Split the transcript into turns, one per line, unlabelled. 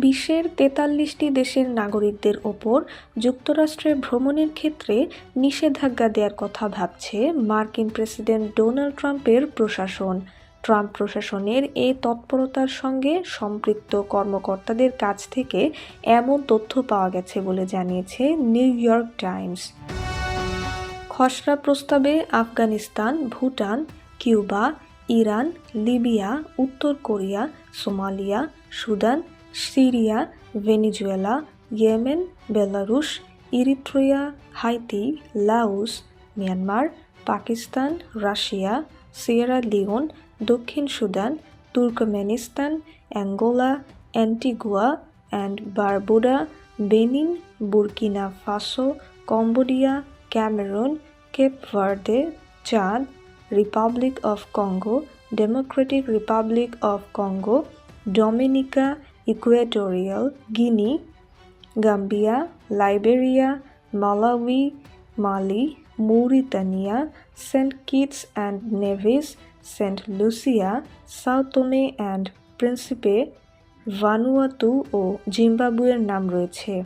বিশ্বের ৪৩টি দেশের নাগরিকদের ওপর যুক্তরাষ্ট্রে ভ্রমণের ক্ষেত্রে নিষেধাজ্ঞা দেওয়ার কথা ভাবছে মার্কিন প্রেসিডেন্ট ডোনাল্ড ট্রাম্পের প্রশাসন। ট্রাম্প প্রশাসনের এই তৎপরতার সঙ্গে সম্পৃক্ত কর্মকর্তাদের কাছ থেকে এমন তথ্য পাওয়া গেছে বলে জানিয়েছে নিউ ইয়র্ক টাইমস। খসড়া প্রস্তাবে Afghanistan, Bhutan, Cuba, Iran, Libya, উত্তর Korea, Somalia, Sudan, Syria, Venezuela, Yemen, Belarus, Eritrea, Haiti, Laos, Myanmar, Pakistan, Russia, Sierra Leone, দক্ষিণ Sudan, Turkmenistan, Angola, Antigua and Barbuda, Benin, Burkina Faso, Cambodia, Cameroon, Cape Verde, Chad, Republic of Congo, Democratic Republic of Congo, Dominica, Equatorial Guinea, Gambia, Liberia, Malawi, Mali, Mauritania, Saint Kitts and Nevis, Saint Lucia, Sao Tome and Principe, Vanuatu ও জিম্বাবুয়ের নাম রয়েছে।